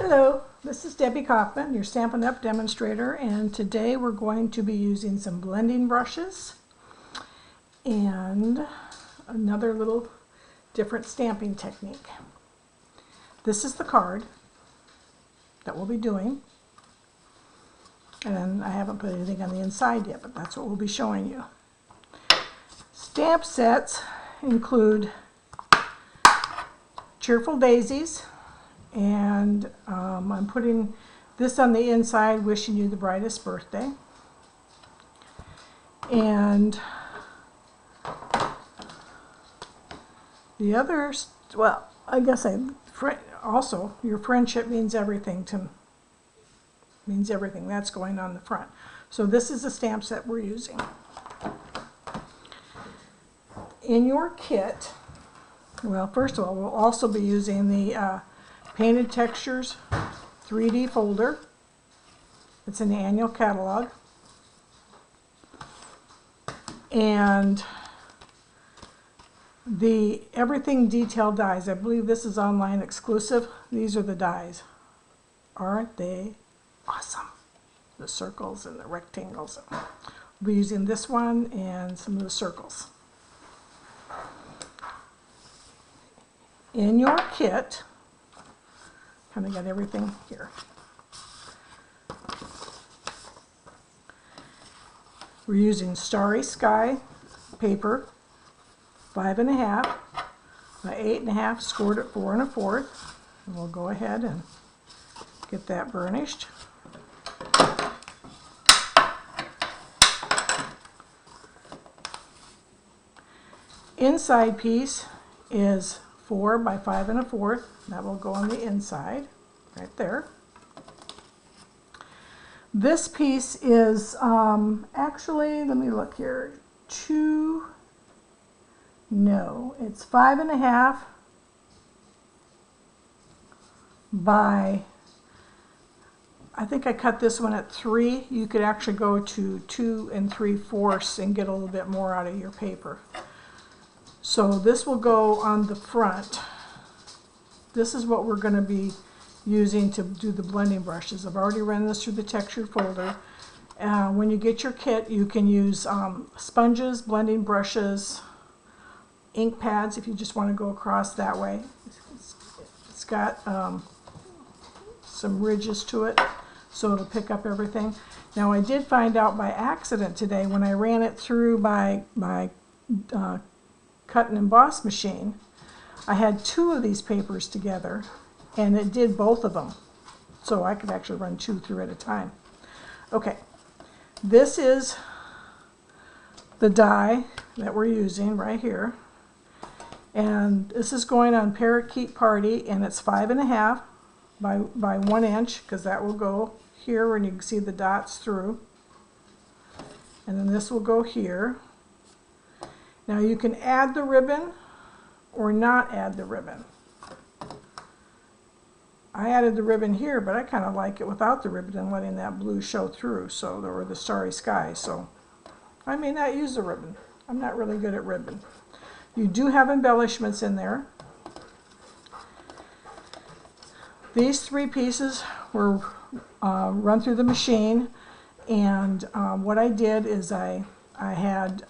Hello, this is Debbie Kaufman, your Stampin' Up! Demonstrator, and today we're going to be using some blending brushes and another little different stamping technique. This is the card that we'll be doing, and I haven't put anything on the inside yet, but that's what we'll be showing you. Stamp sets include Cheerful Daisies, and I'm putting this on the inside, wishing you the brightest birthday. And the others, well, I guess also your friendship means everything that's going on the front. So this is the stamp set we're using. In your kit, well, first of all, we'll also be using the Painted Textures 3D folder. It's in the annual catalog. And the Everything Detail dies. I believe this is online exclusive. These are the dies. Aren't they awesome? The circles and the rectangles. We'll be using this one and some of the circles. In your kit, kind of got everything here. We're using Starry Sky paper, 5.5 by 8.5, scored at 4 1/4. And we'll go ahead and get that burnished. Inside piece is 4 by 5 1/4. That will go on the inside, right there. This piece is actually, let me look here, it's 5.5 by, I think I cut this one at 3. You could actually go to 2 3/4 and get a little bit more out of your paper. So this will go on the front. This is what we're going to be using to do the blending brushes. I've already run this through the textured folder. When you get your kit, you can use sponges, blending brushes, ink pads if you just want to go across that way. It's got some ridges to it, so it'll pick up everything. Now I did find out by accident today when I ran it through my cut and emboss machine. I had 2 of these papers together and it did both of them, so I could actually run 2 through at a time. Okay, this is the die that we're using right here, and this is going on Parakeet Party, and it's 5.5 by 1 inch, because that will go here and you can see the dots through, and then this will go here. Now you can add the ribbon or not add the ribbon. I added the ribbon here, but I kind of like it without the ribbon and letting that blue show through, so there were the starry sky. So I may not use the ribbon. I'm not really good at ribbon. You do have embellishments in there. These 3 pieces were run through the machine, and what I did is I had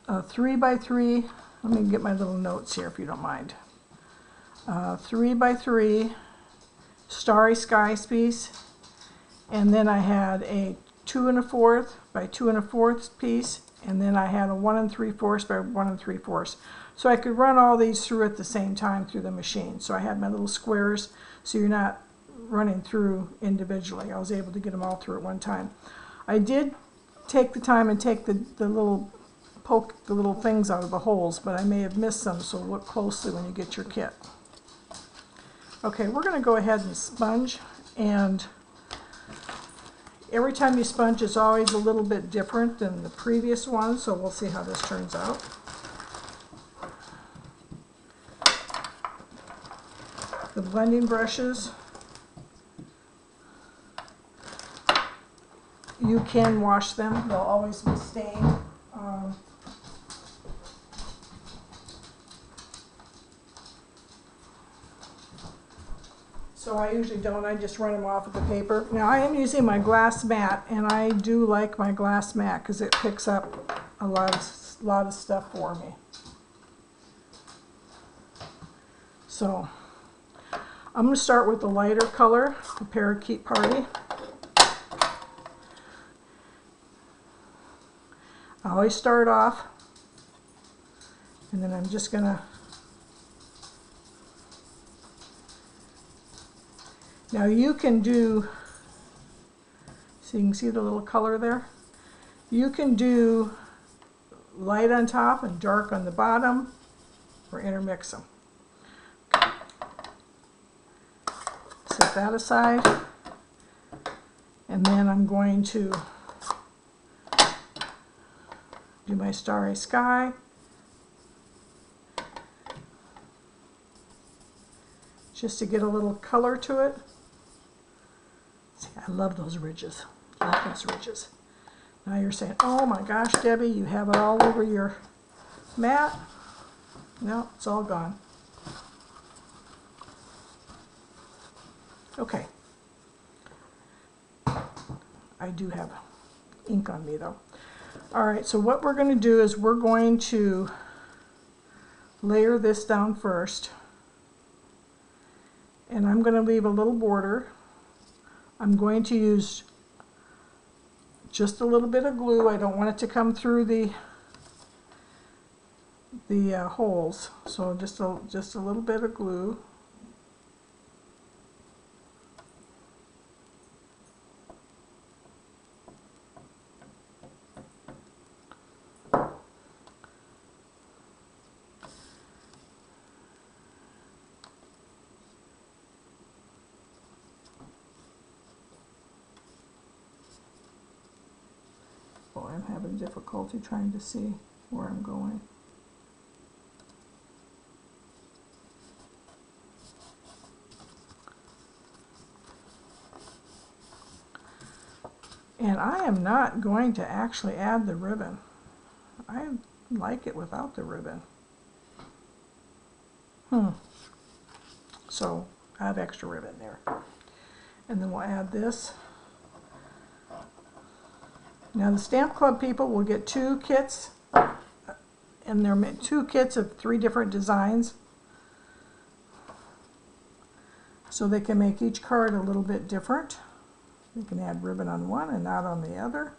a 3 by 3, let me get my little notes here if you don't mind. 3 by 3 Starry Sky piece, and then I had a 2 1/4 by 2 1/4 piece, and then I had a 1 3/4 by 1 3/4. So I could run all these through at the same time through the machine. So I had my little squares, so you're not running through individually. I was able to get them all through at one time. I did take the time and take the little poke the little things out of the holes, but I may have missed some, so look closely when you get your kit. Okay, we're going to go ahead and sponge, and every time you sponge it's always a little bit different than the previous one, so we'll see how this turns out. The blending brushes, you can wash them, they'll always be stained. So I usually don't, I just run them off of the paper. Now I am using my glass mat, and I do like my glass mat because it picks up a lot of stuff for me. So I'm going to start with the lighter color, the Parakeet Party. I always start off, and then I'm just going to, now you can do, so you can see the little color there, you can do light on top and dark on the bottom, or intermix them. Set that aside, and then I'm going to do my Starry Sky. Just to get a little color to it. See, I love those ridges. I love those ridges. Now you're saying, oh my gosh, Debbie, you have it all over your mat. No, it's all gone. Okay. I do have ink on me though. Alright, so what we're going to do is we're going to layer this down first. And I'm going to leave a little border. I'm going to use just a little bit of glue. I don't want it to come through the holes. So just a little bit of glue. Boy, I'm having difficulty trying to see where I'm going. And I am not going to actually add the ribbon. I like it without the ribbon. So I have extra ribbon there. And then we'll add this. Now the Stamp Club people will get 2 kits, and they're 2 kits of 3 different designs. So they can make each card a little bit different. You can add ribbon on one and not on the other.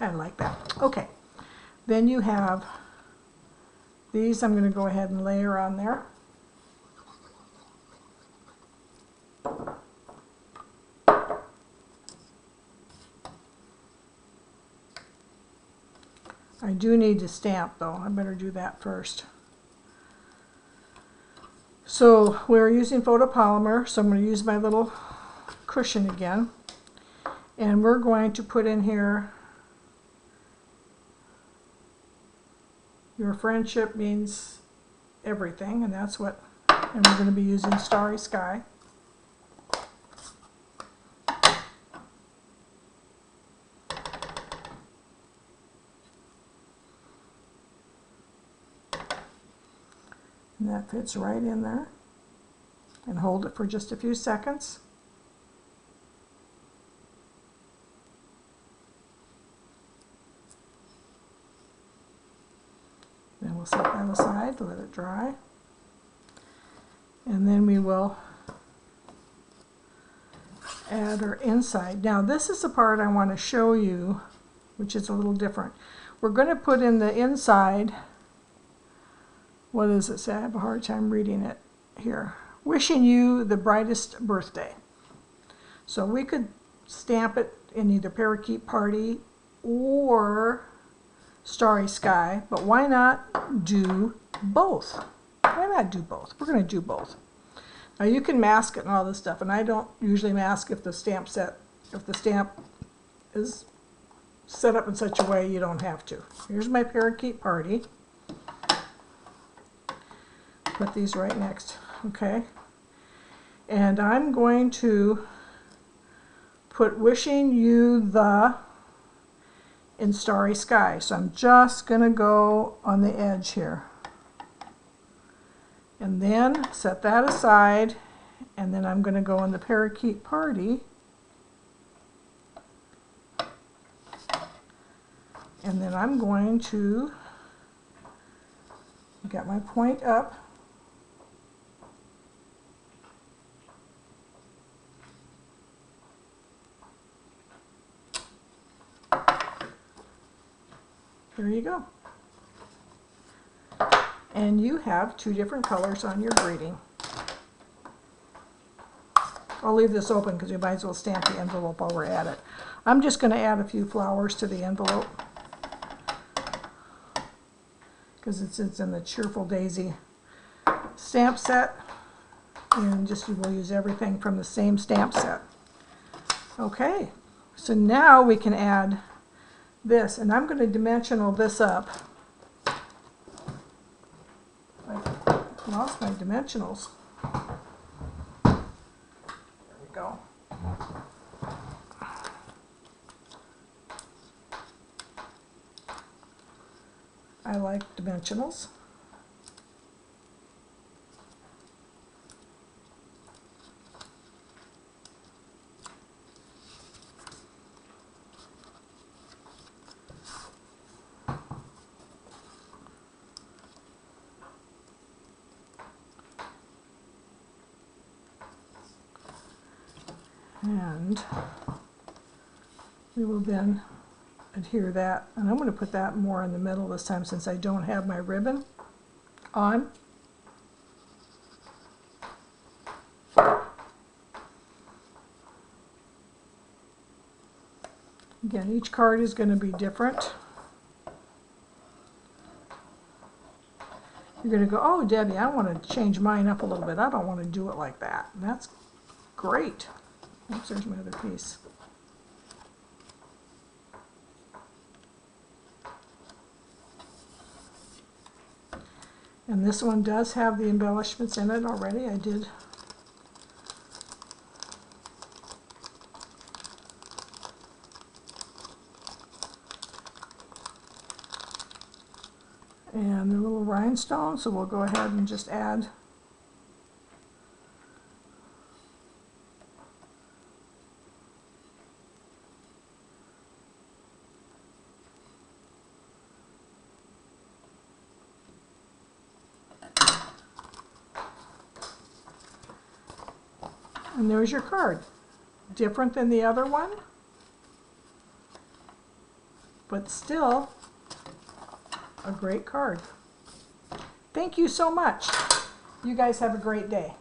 I like that. Okay, then you have these. I'm going to go ahead and layer on there. I do need to stamp though. I better do that first. So we're using photopolymer, so I'm going to use my little cushion again. And we're going to put in here, your friendship means everything, and that's what, and we're going to be using Starry Sky. And that fits right in there. And hold it for just a few seconds. Then we'll set that aside to let it dry. And then we will add our inside. Now this is the part I want to show you, which is a little different. We're going to put in the inside. What does it say? I have a hard time reading it here. Wishing you the brightest birthday. So we could stamp it in either Parakeet Party or Starry Sky, but why not do both? Why not do both? We're going to do both. Now you can mask it and all this stuff, and I don't usually mask if the stamp is set up in such a way you don't have to. Here's my Parakeet Party. Put these right next, okay? And I'm going to put wishing you the in Starry Sky. So I'm just going to go on the edge here. And then set that aside, and then I'm going to go on the Parakeet Party. And then I'm going to get my point up. There you go. And you have two different colors on your greeting. I'll leave this open because you might as well stamp the envelope while we're at it. I'm just going to add a few flowers to the envelope because it's in the Cheerful Daisy stamp set, and just we'll use everything from the same stamp set. Okay, so now we can add this, and I'm going to dimensional this up. I lost my dimensionals. There we go. I like dimensionals. And we will then adhere that, and I'm going to put that more in the middle this time since I don't have my ribbon on. Again, each card is going to be different. You're going to go, oh, Debbie, I want to change mine up a little bit. I don't want to do it like that. And that's great. Oops, there's my other piece. And this one does have the embellishments in it already. I did. And the little rhinestones, so we'll go ahead and just add and there's your card. Different than the other one, but still a great card. Thank you so much. You guys have a great day.